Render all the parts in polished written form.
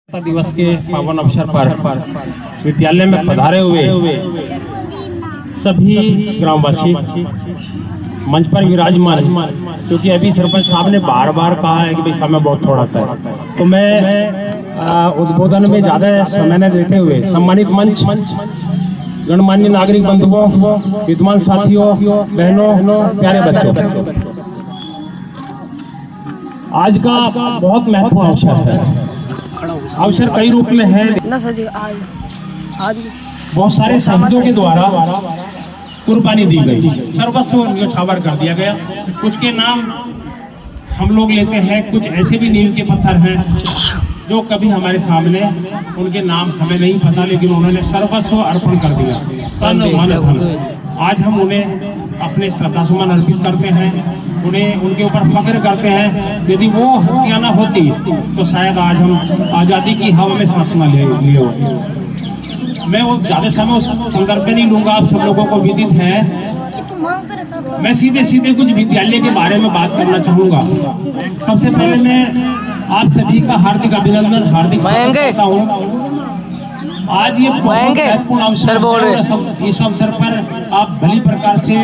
दिवस के पावन अवसर पर विद्यालय में पधारे हुए सभी ग्रामवासी मंच पर विराजमान, क्योंकि अभी सरपंच साहब ने बार बार कहा है कि भाई समय बहुत थोड़ा सा है, तो मैं उद्बोधन में ज़्यादा समय न देते हुए सम्मानित मंच, गणमान्य नागरिक बंधुओं, विद्वान साथियों, बहनों, प्यारे बच्चों, आज का बहुत महत्वपूर्ण अवसर है। अवसर कई रूप में है, बहुत सारे शब्दों के द्वारा कुर्बानी दी गई, सर्वस्व न्योछावर कर दिया गया। कुछ के नाम हम लोग लेते हैं, कुछ ऐसे भी नींव के पत्थर हैं जो कभी हमारे सामने, उनके नाम हमें नहीं पता, लेकिन उन्होंने सर्वस्व अर्पण कर दिया, तन मन धन। आज हम उन्हें अपने श्रद्धासुमन अर्पित करते हैं, उन्हें उनके ऊपर फख्र करते हैं। यदि वो हस्तियां ना होती तो शायद आज हम आज़ादी की हवा में सांस न लिए होते। मैं वो ज़्यादा समय उस संदर्भ में नहीं लूंगा, आप सब लोगों को विदित है। मैं सीधे सीधे कुछ विद्यालय के बारे में बात करना चाहूँगा। सबसे पहले मैं आप सभी का हार्दिक अभिनंदन, हार्दिक स्वागत करता हूँ। आज ये महत्वपूर्ण अवसर, इस अवसर पर आप भली प्रकार से,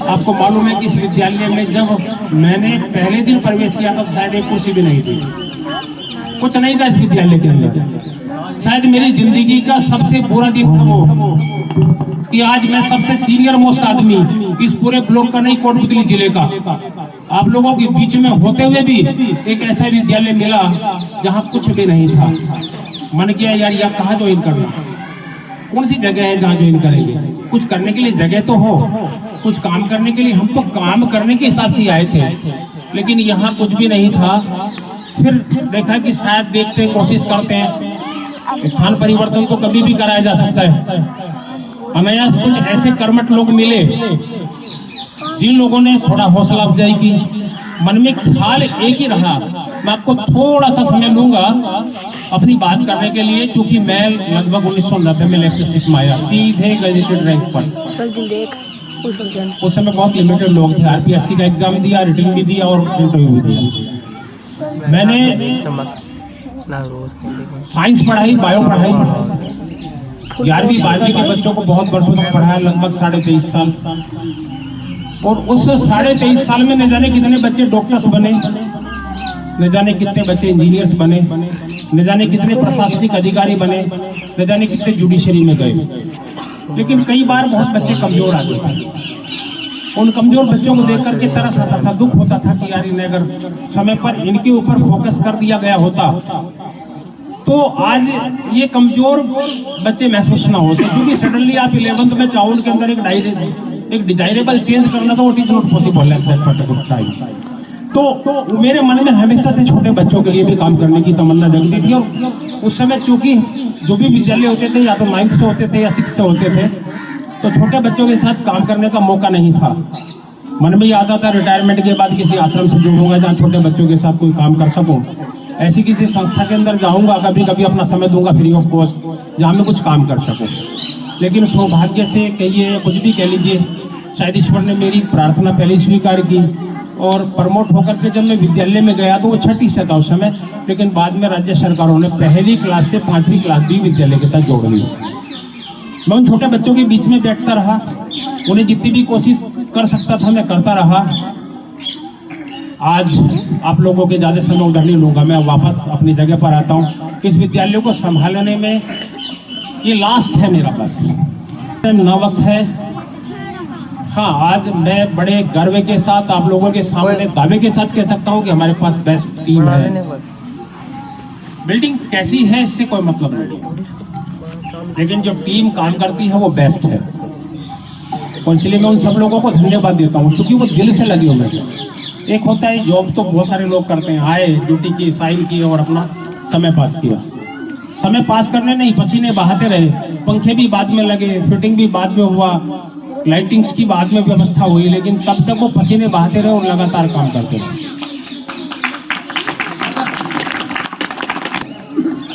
आपको मालूम है कि इस विद्यालय में जब मैंने पहले दिन प्रवेश किया तो शायद एक कुर्सी भी नहीं थी, कुछ नहीं था इस विद्यालय के अंदर। शायद मेरी जिंदगी का सबसे बुरा दिन था वो कि आज मैं सबसे सीनियर मोस्ट आदमी इस पूरे ब्लॉक का नहीं, कोटपुतली जिले का, आप लोगों के बीच में होते हुए भी एक ऐसा विद्यालय मिला जहाँ कुछ भी नहीं था। मन किया यार यह कहाँ ज्वाइन करना, कौन सी जगह है जहाँ ज्वाइन करेंगे। कुछ करने के लिए जगह तो हो, कुछ काम करने के लिए, हम तो काम करने के हिसाब से आए थे, लेकिन यहाँ कुछ भी नहीं था। फिर देखा कि शायद देखते हैं, कोशिश करते हैं, स्थान परिवर्तन तो कभी भी कराया जा सकता है। अनायास कुछ ऐसे कर्मठ लोग मिले जिन लोगों ने थोड़ा हौसला अफजाई की। मन में ख्याल एक ही रहा, मैं आपको थोड़ा सा समय लूंगा अपनी बात करने के लिए, क्योंकि मैं लगभग 1990 में लेक्चरशिप में आया, सीधे गजेटेड रैंक पर। उस समय बहुत लिमिटेड लोग थे, आरपीएससी का एग्जाम दिया, रिटन भी दिया और इंटरव्यू भी दिया। मैंने साइंस पढ़ाई, बायो पढ़ाई, 11वीं 12वीं के बच्चों को बहुत वर्षों तक पढ़ाया, लगभग 23.5 साल। और उस 23.5 साल में न जाने कितने बच्चे डॉक्टर्स बने, न जाने कितने बच्चे इंजीनियर्स बने, न जाने कितने प्रशासनिक अधिकारी बने, न जाने कितने जुडिशरी में गए। लेकिन कई बार बहुत बच्चे कमजोर आ गए। उन कमजोर बच्चों को देख करके तरस आता था, दुख होता था कि यार इन्हें अगर समय पर इनके ऊपर फोकस कर दिया गया होता तो आज ये कमजोर बच्चे महसूस ना होते। क्योंकि सडनली आप 11th में चाहो उनके अंदर एक डिजायरेबल चेंज करना, तो it is not possible at that particular time. तो मेरे मन में हमेशा से छोटे बच्चों के लिए भी काम करने की तमन्ना जगती थी। और उस समय चूंकि जो भी विद्यालय होते थे या तो 9th से होते थे या 6th से होते थे, तो छोटे बच्चों के साथ काम करने का मौका नहीं था। मन में आता था रिटायरमेंट के बाद किसी आश्रम से जुड़ूंगा जहाँ छोटे बच्चों के साथ कोई काम कर सकूँ, ऐसी किसी संस्था के अंदर जाऊंगा, कभी कभी अपना समय दूंगा फ्री ऑफ कॉस्ट, जहाँ मैं कुछ काम कर सकूँ। लेकिन सौभाग्य से कहिए, कुछ भी कह लीजिए, शायद ईश्वर ने मेरी प्रार्थना पहले स्वीकार की और प्रमोट होकर के जब मैं विद्यालय में गया तो वो 6ठी से था उस समय, लेकिन बाद में राज्य सरकारों ने 1ली क्लास से 5वीं क्लास भी विद्यालय के साथ जोड़ ली। मैं उन छोटे बच्चों के बीच में बैठता रहा, उन्हें जितनी भी कोशिश कर सकता था मैं करता रहा। आज आप लोगों के ज़्यादा समय उधर नहीं लूँगा, मैं वापस अपनी जगह पर आता हूँ। इस विद्यालय को संभालने में ये लास्ट है मेरा, बस न वक्त है। हाँ, आज मैं बड़े गर्व के साथ आप लोगों के सामने दावे के साथ कह सकता हूँ कि हमारे पास बेस्ट टीम है। बिल्डिंग कैसी है इससे कोई मतलब नहीं, लेकिन जो ड्यूटी काम करती है वो बेस्ट है। और इसलिए मैं उन सब लोगों को धन्यवाद देता हूँ, क्योंकि वो दिल से लगी हुई है। एक होता है जॉब तो बहुत सारे लोग करते हैं, आए ड्यूटी की, साइन की और अपना समय पास किया। समय पास करने नहीं, पसीने बहाते रहे, पंखे भी बाद में लगे, फिटिंग भी बाद में हुआ, लाइटिंग्स की बाद में व्यवस्था हुई, लेकिन तब तक वो पसीने बहाते रहे और लगातार काम करते रहे।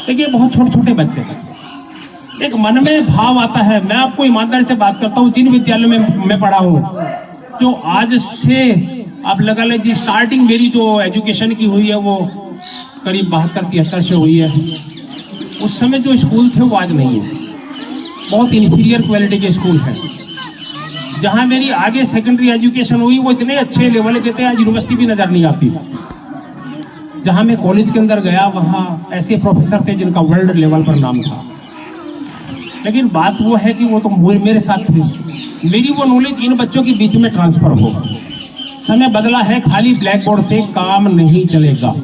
देखिए बहुत छोटे छोटे बच्चे हैं, एक मन में भाव आता है। मैं आपको ईमानदारी से बात करता हूँ, जिन विद्यालयों में मैं पढ़ा हूँ, जो आज से आप लगा लीजिए स्टार्टिंग मेरी जो एजुकेशन की हुई है वो करीब 72-73 से हुई है। उस समय जो स्कूल थे वो आज नहीं है, बहुत इन्फीरियर क्वालिटी के स्कूल हैं। जहाँ मेरी आगे सेकेंडरी एजुकेशन हुई वो इतने अच्छे लेवल के थे, आज यूनिवर्सिटी भी नज़र नहीं आती। जहाँ मैं कॉलेज के अंदर गया वहाँ ऐसे प्रोफेसर थे जिनका वर्ल्ड लेवल पर नाम था। लेकिन बात वो है कि वो तो मेरे साथ थे, मेरी वो नॉलेज इन बच्चों के बीच में ट्रांसफर होगा। समय बदला है, खाली ब्लैक बोर्ड से काम नहीं चलेगा।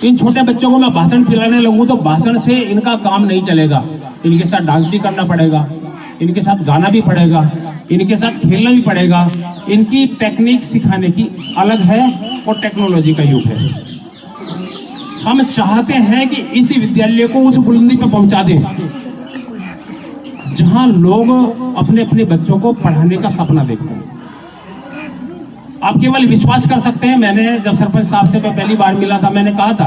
इन छोटे बच्चों को मैं भाषण पिलाने लगूँ तो भाषण से इनका काम नहीं चलेगा। इनके साथ डांस भी करना पड़ेगा, इनके साथ गाना भी पड़ेगा, इनके साथ खेलना भी पड़ेगा। इनकी टेक्निक सिखाने की अलग है और टेक्नोलॉजी का युग है। हम चाहते हैं कि इस विद्यालय को उस बुलंदी पर पहुंचा दें जहां लोग अपने अपने बच्चों को पढ़ाने का सपना देखते हैं। आप केवल विश्वास कर सकते हैं। मैंने जब सरपंच साहब से मैं पहली बार मिला था, मैंने कहा था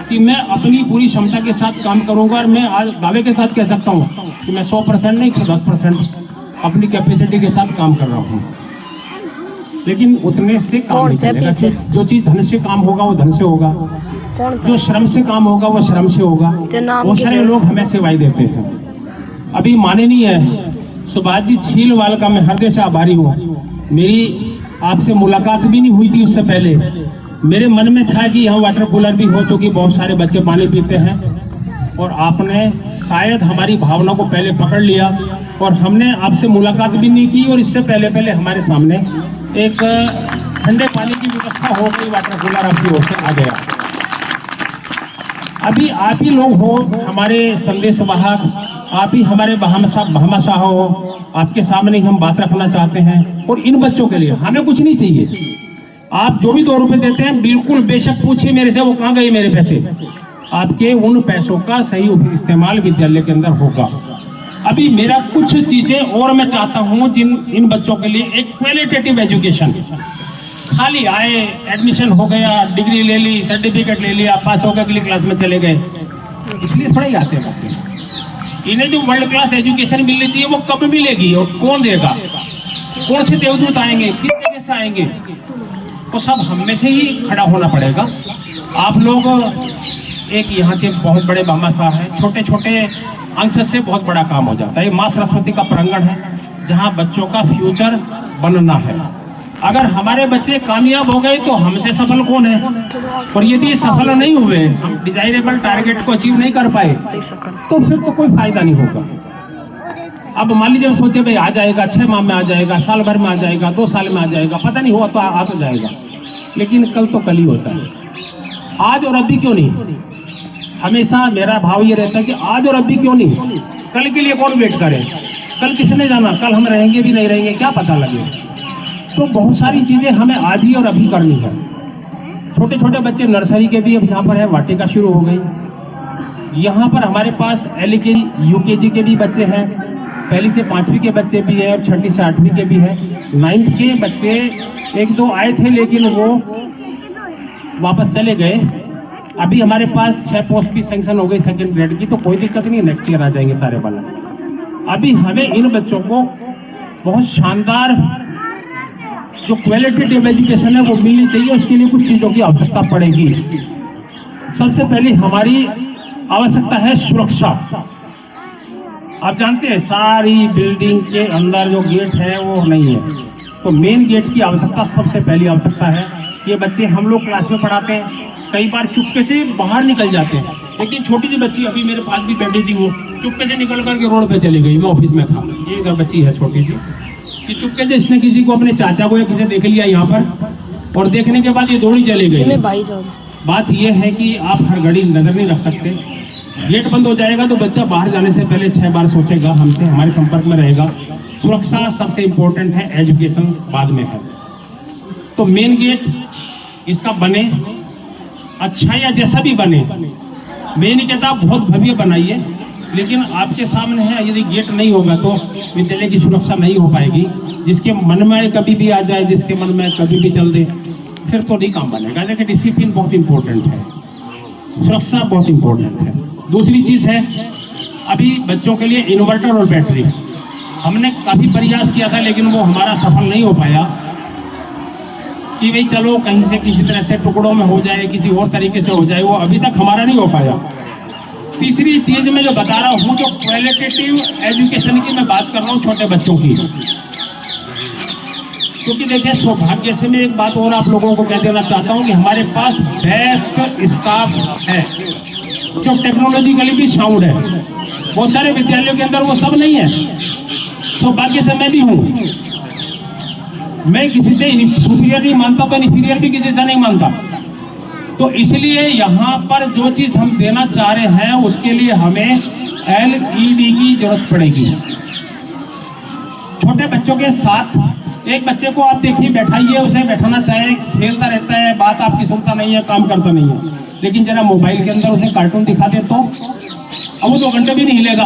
कि मैं अपनी पूरी क्षमता के साथ काम करूंगा और मैं आज दावे के साथ कह सकता हूं कि मैं 100% नहीं 110% अपनी कैपेसिटी के साथ काम कर रहा हूं। लेकिन उतने से काम नहीं चलेगा। जो चीज धन से काम होगा वो धन से होगा, जो श्रम से काम होगा वो श्रम से होगा। बहुत सारे लोग हमें सेवाएं देते हैं। अभी माननीय सुभाष जी छीलवाल का मैं हृदय से आभारी हूँ। मेरी आपसे मुलाकात भी नहीं हुई थी उससे पहले। मेरे मन में था कि यहाँ वाटर कूलर भी हो, चूँकि बहुत सारे बच्चे पानी पीते हैं, और आपने शायद हमारी भावना को पहले पकड़ लिया और हमने आपसे मुलाकात भी नहीं की, और इससे पहले हमारे सामने एक ठंडे पानी की व्यवस्था हो गई, वाटर कूलर आपकी ओर से आ गया। अभी आप ही लोग हो हमारे संदेश वाहक, आप ही हमारे भामाशाह हो। आपके सामने हम बात रखना चाहते हैं। और इन बच्चों के लिए हमें कुछ नहीं चाहिए। आप जो भी 2 रुपए देते हैं, बिल्कुल बेशक पूछिए मेरे से वो कहाँ गए मेरे पैसे। आपके उन पैसों का सही इस्तेमाल विद्यालय के अंदर होगा। अभी मेरा कुछ चीजें और मैं चाहता हूँ जिन इन बच्चों के लिए एक क्वालिटेटिव एजुकेशन। खाली आए, एडमिशन हो गया, डिग्री ले ली, सर्टिफिकेट ले लिया, पास हो गए, अगली क्लास में चले गए, इसलिए थोड़ा ही आते हैं। इन्हें जो वर्ल्ड क्लास एजुकेशन मिलनी चाहिए वो कब मिलेगी और कौन देगा? कौन से देवदूत आएंगे, किस जगह से आएंगे? तो सब हम में से ही खड़ा होना पड़ेगा। आप लोग एक यहाँ के बहुत बड़े भामाशाह हैं, छोटे छोटे अंश से बहुत बड़ा काम हो जाता है। माँ सरस्वती का प्रांगण है जहाँ बच्चों का फ्यूचर बनना है। अगर हमारे बच्चे कामयाब हो गए तो हमसे सफल कौन है? और यदि सफल नहीं हुए, हम डिजायरेबल टारगेट को अचीव नहीं कर पाए, तो फिर तो कोई फायदा नहीं होगा। अब मान लीजिए सोचे भाई आ जाएगा, 6 माह में आ जाएगा, साल भर में आ जाएगा, 2 साल में आ जाएगा, पता नहीं हुआ तो आ तो जाएगा, लेकिन कल तो कल ही होता है। आज और अभी क्यों नहीं? हमेशा मेरा भाव ये रहता है कि आज और अभी क्यों नहीं? कल के लिए कौन वेट करे? कल किसने जाना, कल हम रहेंगे भी नहीं रहेंगे, क्या पता लगे। तो बहुत सारी चीजें हमें आज ही और अभी करनी है। छोटे छोटे बच्चे नर्सरी के भी अब यहाँ पर है, वाटिका शुरू हो गई। यहाँ पर हमारे पास LKG UKG के भी बच्चे हैं, 1 से 5वीं के बच्चे भी है और 6ठी से 8वीं के भी है। 9th के बच्चे 1-2 आए थे लेकिन वो वापस चले गए। अभी हमारे पास 6 पोस्ट भी सैंक्शन हो गई 2nd ग्रेड की, तो कोई दिक्कत नहीं, नेक्स्ट ईयर आ जाएंगे सारे वाला। अभी हमें इन बच्चों को बहुत शानदार जो क्वालिटेटिव एजुकेशन है वो मिलनी चाहिए। उसके लिए कुछ चीज़ों की आवश्यकता पड़ेगी। सबसे पहले हमारी आवश्यकता है सुरक्षा। आप जानते हैं सारी बिल्डिंग के अंदर जो गेट है वो नहीं है, तो मेन गेट की आवश्यकता सबसे पहली आवश्यकता है। ये बच्चे हम लोग क्लास में पढ़ाते हैं, कई बार चुपके से बाहर निकल जाते हैं, लेकिन छोटी सी बच्ची अभी मेरे पास भी बैठी थी, वो चुपके से निकल करके रोड पे चली गई। मैं ऑफिस में था, ये इधर बच्ची है छोटी सी, कि चुपके से इसने किसी को, अपने चाचा को या किसी देख लिया यहाँ पर, और देखने के बाद ये दौड़ी चली गई। बात यह है कि आप हर घड़ी नजर नहीं रख सकते। गेट बंद हो जाएगा तो बच्चा बाहर जाने से पहले 6 बार सोचेगा, हमसे हमारे संपर्क में रहेगा। सुरक्षा सबसे इम्पोर्टेंट है, एजुकेशन बाद में है। तो मेन गेट इसका बने, अच्छा या जैसा भी बने, मैं नहीं कहता बहुत भव्य बनाइए, लेकिन आपके सामने है, यदि गेट नहीं होगा तो विद्यालय की सुरक्षा नहीं हो पाएगी। जिसके मन में कभी भी आ जाए, जिसके मन में कभी भी चल दे, फिर तो नहीं काम बनेगा। देखिए डिसिप्लिन बहुत इंपॉर्टेंट है, सुरक्षा बहुत इंपॉर्टेंट है। दूसरी चीज है, अभी बच्चों के लिए इन्वर्टर और बैटरी हमने काफी प्रयास किया था, लेकिन वो हमारा सफल नहीं हो पाया कि भाई चलो कहीं से किसी तरह से टुकड़ों में हो जाए, किसी और तरीके से हो जाए, वो अभी तक हमारा नहीं हो पाया। तीसरी चीज मैं जो बता रहा हूँ, जो क्वालिटेटिव एजुकेशन की मैं बात कर रहा हूँ छोटे बच्चों की, क्योंकि देखिए सौभाग्य से मैं एक बात और आप लोगों को कह देना चाहता हूँ कि हमारे पास बेस्ट स्टाफ है जो टेक्नोलॉजिकली भी साउंड है। बहुत सारे विद्यालयों के अंदर वो सब नहीं है। सौभाग्य से मैं भी हूँ, मैं किसी से सुपीरियर नहीं मानता तो इन्फीरियर भी किसी से नहीं मानता। तो इसलिए यहाँ पर जो चीज हम देना चाह रहे हैं उसके लिए हमें LED की जरूरत पड़ेगी। छोटे बच्चों के साथ एक बच्चे को आप देखिए बैठाइए, उसे बैठाना चाहे, खेलता रहता है, बात आपकी सुनता नहीं है, काम करता नहीं है, लेकिन जरा मोबाइल के अंदर उसे कार्टून दिखा दे तो अब वो 2 घंटे भी नहीं हिलेगा।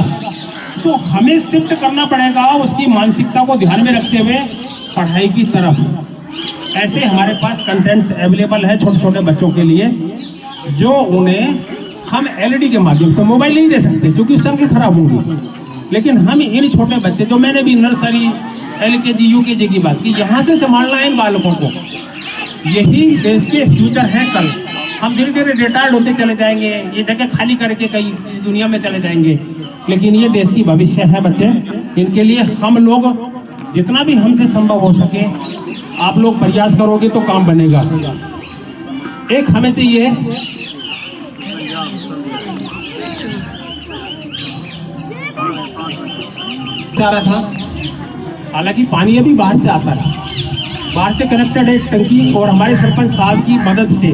तो हमें शिफ्ट करना पड़ेगा उसकी मानसिकता को ध्यान में रखते हुए पढ़ाई की तरफ। ऐसे हमारे पास कंटेंट्स अवेलेबल है छोटे छोटे बच्चों के लिए, जो उन्हें हम LED के माध्यम से, मोबाइल नहीं दे सकते क्योंकि उससे आंखें खराब होंगी, लेकिन हम इन छोटे बच्चे, जो मैंने भी नर्सरी LKG UKG की बात की, यहाँ से संभालना है इन बालकों को। यही देश के फ्यूचर हैं कल। हम धीरे धीरे रिटायर्ड होते चले जाएंगे, ये जगह खाली करके कहीं दुनिया में चले जाएंगे, लेकिन ये देश की भविष्य है बच्चे। इनके लिए हम लोग जितना भी हमसे संभव हो सके, आप लोग प्रयास करोगे तो काम बनेगा। एक हमें चाहिए चाह रहा था, हालांकि पानी अभी बाहर से आता है, बाहर से कनेक्टेड है टंकी, और हमारे सरपंच साहब की मदद से,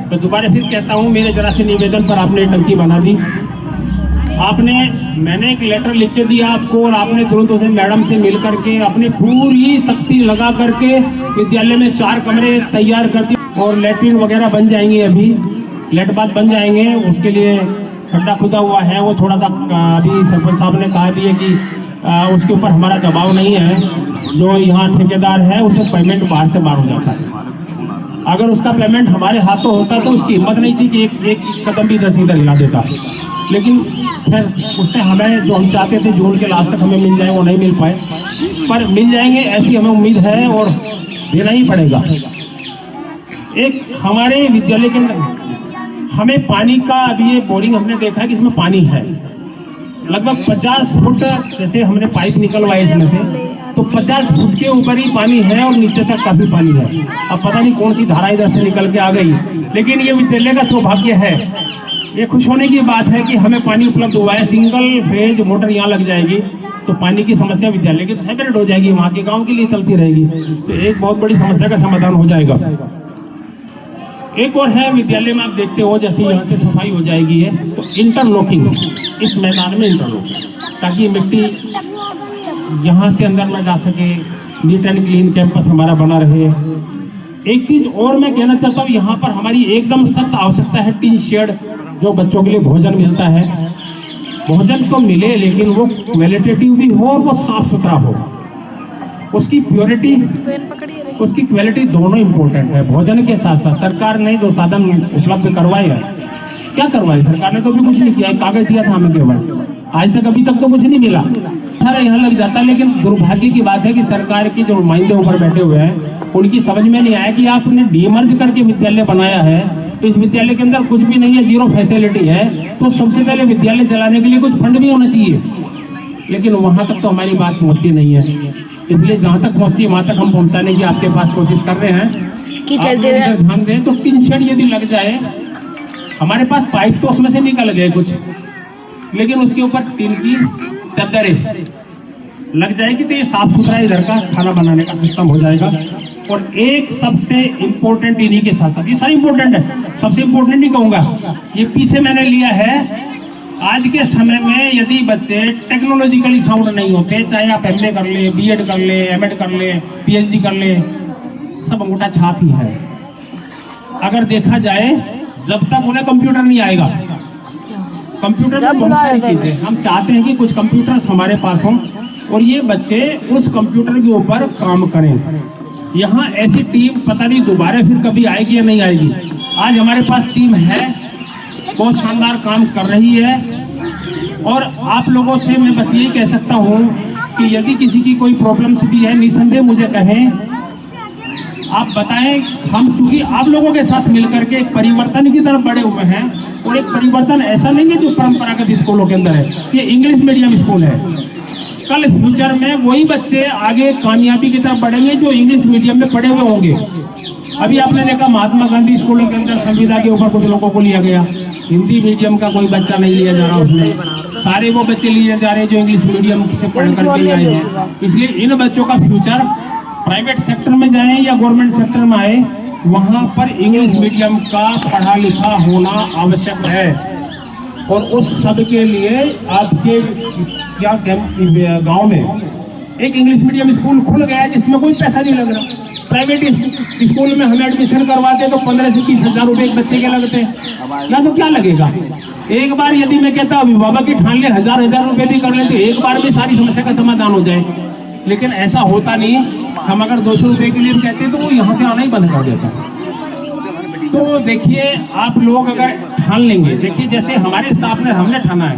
मैं दोबारा फिर कहता हूँ, मेरे जरा से निवेदन पर आपने टंकी बना दी। मैंने एक लेटर लिख के दिया आपको, और आपने तुरंत उसे मैडम से मिल करके अपनी पूरी शक्ति लगा करके विद्यालय में 4 कमरे तैयार कर दिए, और लैट्रिन वगैरह बन जाएंगे, अभी लेट बात बन जाएंगे। उसके लिए खड्डा खुदा हुआ है, वो थोड़ा सा अभी सरपंच साहब ने कहा भी है कि उसके ऊपर हमारा दबाव नहीं है। जो यहाँ ठेकेदार है उसे पेमेंट बाहर से बाहर हो जाता है। अगर उसका पेमेंट हमारे हाथों होता तो उसकी हिम्मत नहीं थी कि एक कदम भी इधर से इधर हिला देता, लेकिन खैर उसने हमें जो हम चाहते थे जून के लास्ट तक हमें मिल जाए, वो नहीं मिल पाए, पर मिल जाएंगे ऐसी हमें उम्मीद है, और देना ही पड़ेगा। एक हमारे विद्यालय के अंदर हमें पानी का, अभी ये बोरिंग हमने देखा है कि इसमें पानी है लगभग 50 फुट, जैसे हमने पाइप निकलवाए इसमें से, तो 50 फुट के ऊपर ही पानी है और नीचे तक काफी पानी है। अब पता नहीं कौन सी धारा इधर से निकल के आ गई, लेकिन ये विद्यालय का सौभाग्य है, ये खुश होने की बात है कि हमें पानी उपलब्ध हुआ है। सिंगल फेज मोटर यहाँ लग जाएगी तो पानी की समस्या विद्यालय की सेपरेट हो जाएगी, वहाँ के गांव के लिए चलती रहेगी, तो एक बहुत बड़ी समस्या का समाधान हो जाएगा। एक और है विद्यालय में, आप देखते हो जैसे यहाँ से सफाई हो जाएगी है तो इंटरलॉकिंग, इस मैदान में इंटरलॉकिंग, ताकि मिट्टी यहाँ से अंदर न जा सके, नीट एंड क्लीन कैंपस हमारा बना रहे। एक चीज और मैं कहना चाहता हूँ, यहाँ पर हमारी एकदम सख्त आवश्यकता है टीन शेड, जो बच्चों के लिए भोजन मिलता है, भोजन तो मिले लेकिन वो क्वालिटेटिव भी हो और वो साफ सुथरा हो, उसकी प्योरिटी, उसकी क्वालिटी दोनों इम्पोर्टेंट है। भोजन के साथ साथ सरकार ने जो साधन उपलब्ध करवाए हैं, क्या करवाए सरकार ने, तो भी कुछ नहीं किया, कागज दिया था हमें केवल, आज तक अभी तक तो कुछ नहीं मिला। सारा यहाँ लग जाता है, लेकिन दुर्भाग्य की बात है कि सरकार के जो नुमाइंदे ऊपर बैठे हुए हैं उनकी समझ में नहीं आया कि आपने डीमर्ज करके विद्यालय बनाया है, तो इस विद्यालय के अंदर कुछ भी नहीं है, 0 फैसिलिटी है, तो सबसे पहले विद्यालय चलाने के लिए कुछ फंड भी होना चाहिए, लेकिन वहां तक तो हमारी बात पहुंचती नहीं है। इसलिए जहां तक पहुंचती है वहां तक हम पहुंचाने की आपके पास कोशिश कर रहे हैं कि ध्यान दें। तो टीन शेड यदि लग जाए, हमारे पास पाइप तो उसमें से निकल गए कुछ, लेकिन उसके ऊपर टीन की चद्दरें लग जाएगी तो ये साफ सुथरा इधर का खाना बनाने का सिस्टम हो जाएगा। और एक सबसे इम्पोर्टेंट इन्हीं के साथ साथ, ये सारी इम्पोर्टेंट है, सबसे इम्पोर्टेंट नहीं कहूंगा, ये पीछे मैंने लिया है। आज के समय में यदि बच्चे टेक्नोलॉजिकली साउंड नहीं होते, चाहे आप MA कर ले, BEd कर ले, MEd कर ले, PhD कर ले, सब अंगूठा छाप ही है। अगर देखा जाए, जब तक उन्हें कंप्यूटर नहीं आएगा, कंप्यूटर में बहुत सारी चीजें, हम चाहते हैं कि कुछ कंप्यूटर्स हमारे पास हों और ये बच्चे उस कंप्यूटर के ऊपर काम करें। यहाँ ऐसी टीम पता नहीं दोबारा फिर कभी आएगी या नहीं आएगी। आज हमारे पास टीम है, बहुत शानदार काम कर रही है, और आप लोगों से मैं बस यही कह सकता हूँ कि यदि किसी की कोई प्रॉब्लम्स भी है, निसंदेह मुझे कहें, आप बताएं, हम क्योंकि आप लोगों के साथ मिलकर के एक परिवर्तन की तरफ बढ़े हुए हैं, और एक परिवर्तन ऐसा नहीं है जो परंपरागत स्कूलों के अंदर है, ये इंग्लिश मीडियम स्कूल है। कल फ्यूचर में वही बच्चे आगे कामयाबी की तरफ बढ़ेंगे जो इंग्लिश मीडियम में पढ़े हुए होंगे। अभी आपने देखा महात्मा गांधी स्कूलों के अंदर संविदा के ऊपर कुछ लोगों को लिया गया, हिंदी मीडियम का कोई बच्चा नहीं लिया जा रहा उसमें, सारे वो बच्चे लिए जा रहे हैं जो इंग्लिश मीडियम से पढ़ करके आए हैं। इसलिए इन बच्चों का फ्यूचर प्राइवेट सेक्टर में जाए या गवर्नमेंट सेक्टर में आए, वहाँ पर इंग्लिश मीडियम का पढ़ा लिखा होना आवश्यक है। और उस सब के लिए आपके क्या गांव में एक इंग्लिश मीडियम स्कूल खुल गया है जिसमें कोई पैसा नहीं लग रहा। प्राइवेट स्कूल में हम एडमिशन करवाते तो 15 से 30 हजार रुपए एक बच्चे के लगते हैं, या तो क्या लगेगा। एक बार यदि मैं कहता अभिभावक की ठान ले 1000 रुपए भी कर ले तो एक बार में सारी समस्या का समाधान हो जाए, लेकिन ऐसा होता नहीं। हम अगर 200 रुपए के लिए कहते हैं तो वो यहाँ से आना ही बंद कर देता है। तो देखिए, आप लोग अगर ठान लेंगे, देखिए जैसे हमारे स्टाफ ने हमने ठाना है,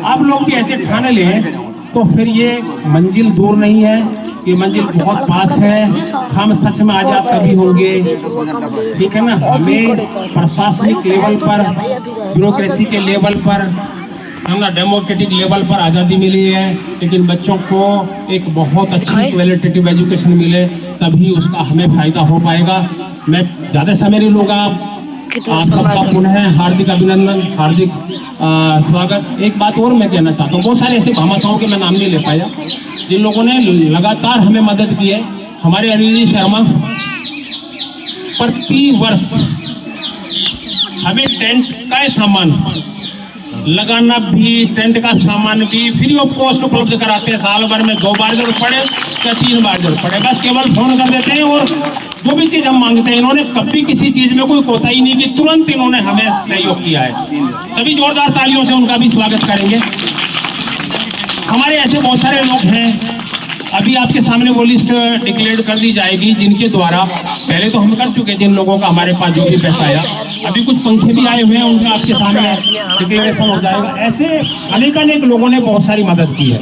आप लोग भी ऐसे ठान लें तो फिर ये मंजिल दूर नहीं है, ये मंजिल बहुत पास है। हम सच में आजाद कभी होंगे, ठीक है ना। हमें प्रशासनिक लेवल पर, ब्यूरोक्रेसी के लेवल पर, हम ना डेमोक्रेटिक लेवल पर आज़ादी मिली है, लेकिन बच्चों को एक बहुत अच्छी क्वालिटेटिव एजुकेशन मिले तभी उसका हमें फायदा हो पाएगा। मैं ज़्यादा समय नहीं लूँगा, आप सबका पुनः हार्दिक अभिनंदन, हार्दिक स्वागत। एक बात और मैं कहना चाहता हूँ, बहुत सारे ऐसे भामाशाहों के मैं नाम नहीं ले पाया जिन लोगों ने लगातार हमें मदद की है। हमारे अनिल जी शर्मा प्रति वर्ष हमें टेंट का सामान लगाना भी, टेंट का सामान भी फ्री ऑफ कॉस्ट उपलब्ध कराते हैं। साल भर में 2 बार जरूरत पड़े या 3 बार जरूरत पड़े, बस केवल फोन कर देते हैं और जो भी चीज हम मांगते हैं, इन्होंने कभी किसी चीज में कोई कोताही नहीं की, तुरंत इन्होंने हमें सहयोग किया है। सभी जोरदार तालियों से उनका भी स्वागत करेंगे। हमारे ऐसे बहुत सारे लोग हैं, अभी आपके सामने वो लिस्ट डिक्लेयर कर दी जाएगी जिनके द्वारा, पहले तो हम कर चुके जिन लोगों का हमारे पास जो भी पैसा आया, अभी कुछ पंखे भी आए हुए हैं, उनका आपके सामने डिक्लेरेशन हो जाएगा। ऐसे अनेक लोगों ने बहुत सारी मदद की है,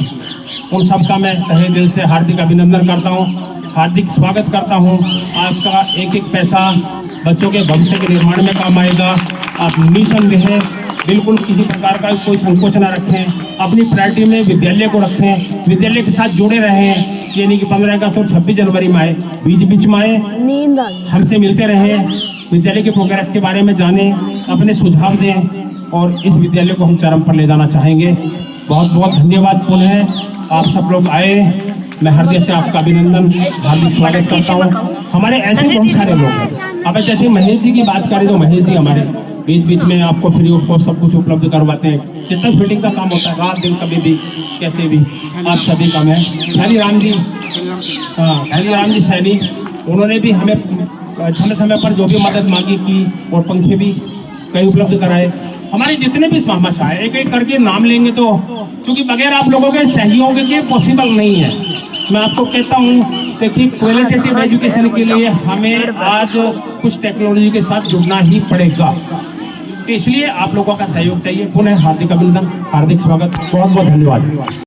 उन सबका मैं तहे दिल से हार्दिक अभिनंदन करता हूँ, हार्दिक स्वागत करता हूँ। आपका एक एक पैसा बच्चों के भविष्य के निर्माण में काम आएगा। आप निसंदेह बिल्कुल किसी प्रकार का कोई संकोच न रखें, अपनी प्रायोरिटी में विद्यालय को रखें, विद्यालय के साथ जुड़े रहें। ये नहीं कि 15 अगस्त और 26 जनवरी में आए, बीच में आए, हमसे मिलते रहें, विद्यालय के प्रोग्रेस के बारे में जानें, अपने सुझाव दें और इस विद्यालय को हम चरम पर ले जाना चाहेंगे। बहुत बहुत धन्यवाद पुनः, आप सब लोग आए, मैं हृदय से आपका अभिनंदन, हार्दिक स्वागत करता हूँ। हमारे ऐसे बहुत सारे लोग हैं, अब जैसे महेश जी की बात करें तो महेश जी हमारे बीच में आपको फ्री ऑफ कॉस्ट सब कुछ उपलब्ध करवाते हैं। जितना फिटिंग का काम होता है, रात दिन कभी भी कैसे भी आप सभी काम है। खैली राम जी, खैली राम जी सैनी, उन्होंने भी हमें समय पर जो भी मदद मांगी की और पंखे भी कई उपलब्ध कराए। हमारे जितने भी भामाशाह है, एक एक करके नाम लेंगे तो, क्योंकि बगैर आप लोगों के सहयोग के पॉसिबल नहीं है। मैं आपको कहता हूँ, देखिए क्वालिटेटिव एजुकेशन के लिए हमें आज कुछ टेक्नोलॉजी के साथ जुड़ना ही पड़ेगा, इसलिए आप लोगों का सहयोग चाहिए। पुनः हार्दिक अभिनंदन, हार्दिक स्वागत, बहुत बहुत धन्यवाद।